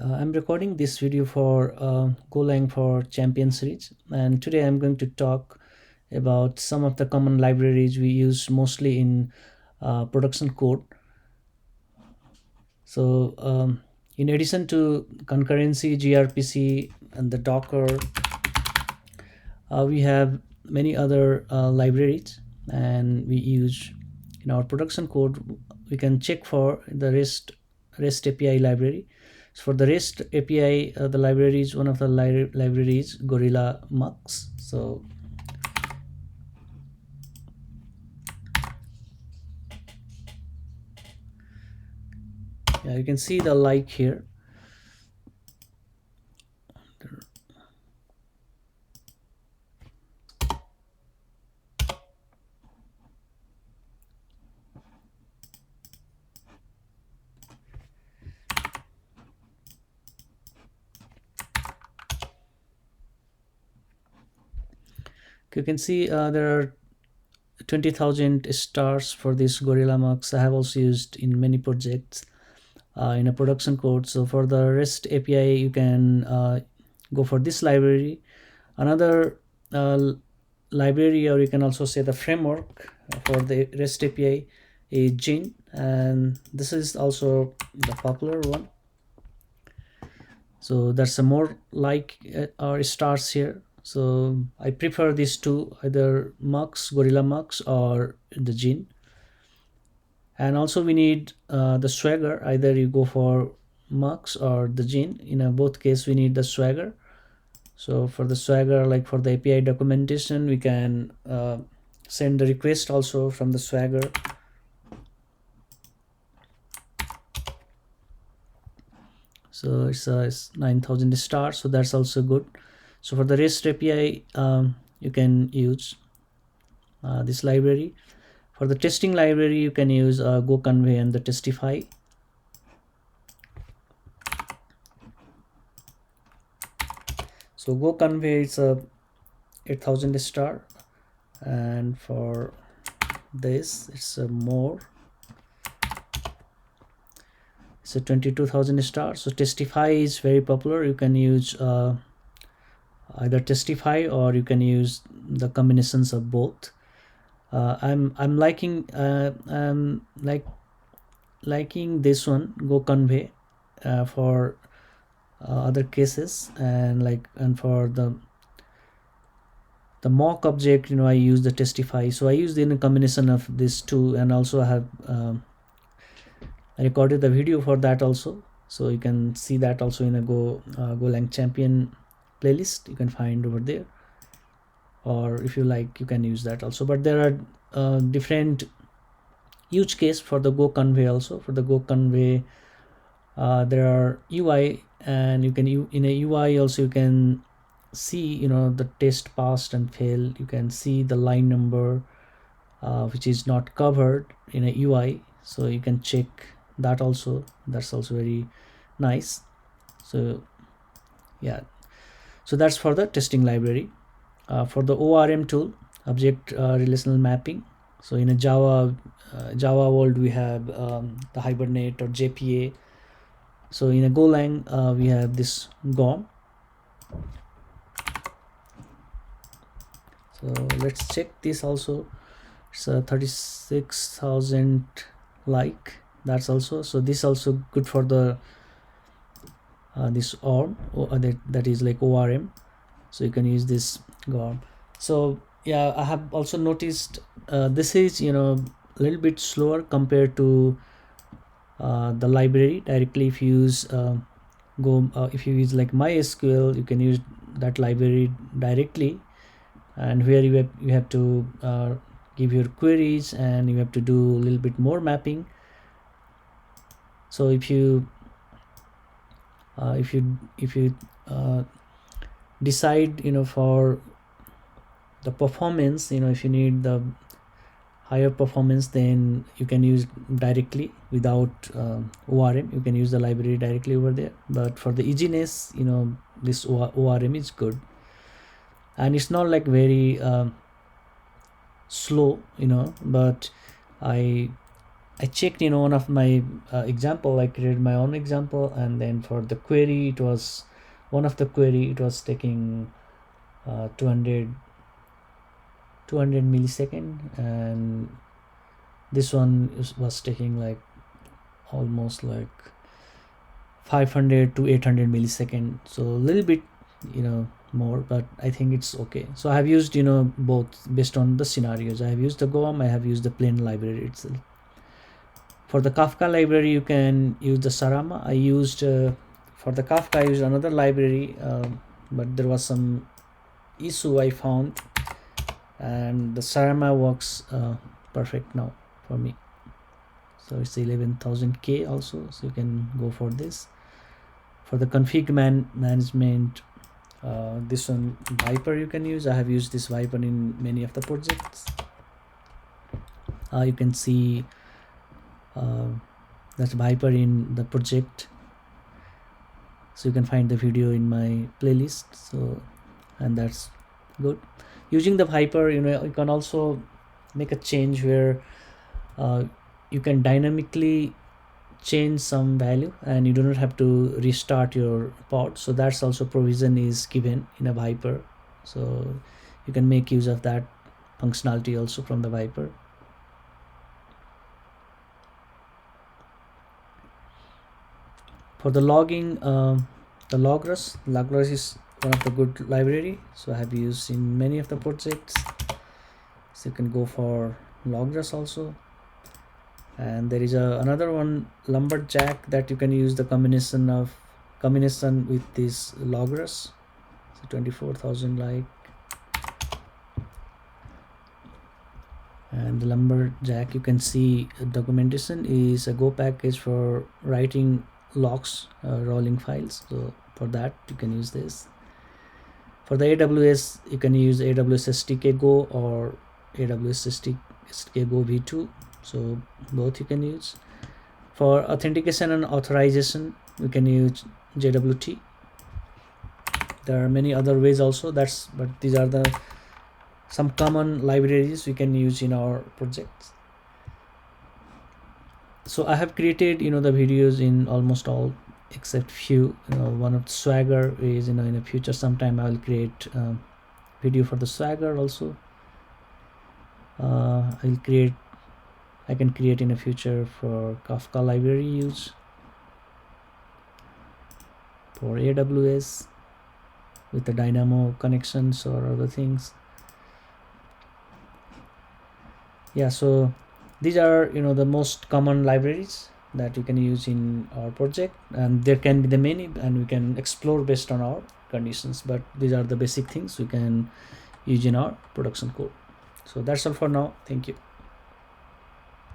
I'm recording this video for Golang for Champion series, and today I'm going to talk about some of the common libraries we use mostly in production code. So in addition to concurrency, GRPC, and the Docker, we have many other libraries, and we use in our production code. We can check for the REST API library. So for the REST API, the library is one of the libraries, Gorilla Mux. So yeah, you can see the like here. You can see there are 20,000 stars for this Gorilla Mux. I have also used in many projects in a production code. So for the REST API, you can go for this library. Another library, or you can also say the framework for the REST API, is Gin, and this is also the popular one. So there's a more like or stars here. So I prefer these two, either Mux, Gorilla Mux, or the Gin. And also we need the Swagger. Either you go for Mux or the Gin. In both case we need the Swagger. So for the Swagger, like for the API documentation, we can send the request also from the Swagger. So it's 9,000 stars, so that's also good. So for the REST API, you can use this library. For the testing library, you can use GoConvey and the Testify. So GoConvey is a 8,000 star, and for this it's a more. It's a 22,000 stars. So Testify is very popular. You can use either Testify, or you can use the combinations of both. I'm liking liking this one, GoConvey, for other cases, and for the mock object, I use the Testify. So I used in a combination of these two, and also I have I recorded the video for that also. So you can see that also in a Golang Champion playlist. You can find over there, or if you like, you can use that also. But there are different use case for the GoConvey also. For the GoConvey, there are UI, and you can in a UI also you can see the test passed and failed. You can see the line number which is not covered in a UI, so you can check that also. That's also very nice. So yeah, so that's for the testing library. For the ORM tool, object relational mapping, so in a Java world we have the Hibernate or JPA. So in a Golang we have this GOM. So let's check this also. It's 36,000 like. That's also, so this also good for the this ORM, or that is like ORM. So you can use this GOM. So yeah, I have also noticed this is a little bit slower compared to the library directly. If you use if you use like MySQL, you can use that library directly, and where you have to give your queries, and you have to do a little bit more mapping. So if you decide for the performance, if you need the higher performance, then you can use directly without ORM. You can use the library directly over there. But for the easiness, this ORM is good, and it's not like very slow, but I I checked, one of my example. I created my own example, and then for the query, it was one of the query. It was taking 200 millisecond, and this one was taking like almost like 500 to 800 millisecond. So a little bit, more, but I think it's okay. So I have used, both based on the scenarios. I have used the Golang, I have used the plain library itself. For the Kafka library, you can use the Sarama. I used for the Kafka, I used another library, but there was some issue I found, and the Sarama works perfect now for me. So it's 11,000K also, so you can go for this. For the config management, this one Viper you can use. I have used this Viper in many of the projects. You can see that's Viper in the project, so you can find the video in my playlist. So, and that's good. Using the Viper, you can also make a change where you can dynamically change some value, and you do not have to restart your pod. So that's also provision is given in a Viper, so you can make use of that functionality also from the Viper. For the logging, the Logros is one of the good library, so I have used in many of the projects. So you can go for Logros also. And there is another one, Lumberjack, that you can use the combination with this Logros. So 24,000 like. And the Lumberjack, you can see documentation is a Go package for writing logs, rolling files. So for that you can use this. For the AWS, you can use AWS SDK Go or AWS SDK Go v2. So both you can use. For authentication and authorization, we can use JWT. There are many other ways also. But these are some common libraries we can use in our projects. So I have created, the videos in almost all except few. One of the Swagger is, in the future sometime I will create video for the Swagger also. I can create in the future for Kafka library use, for AWS with the Dynamo connections or other things. Yeah, so these are, the most common libraries that you can use in our project, and there can be the many, and we can explore based on our conditions, but these are the basic things we can use in our production code. So that's all for now. Thank you.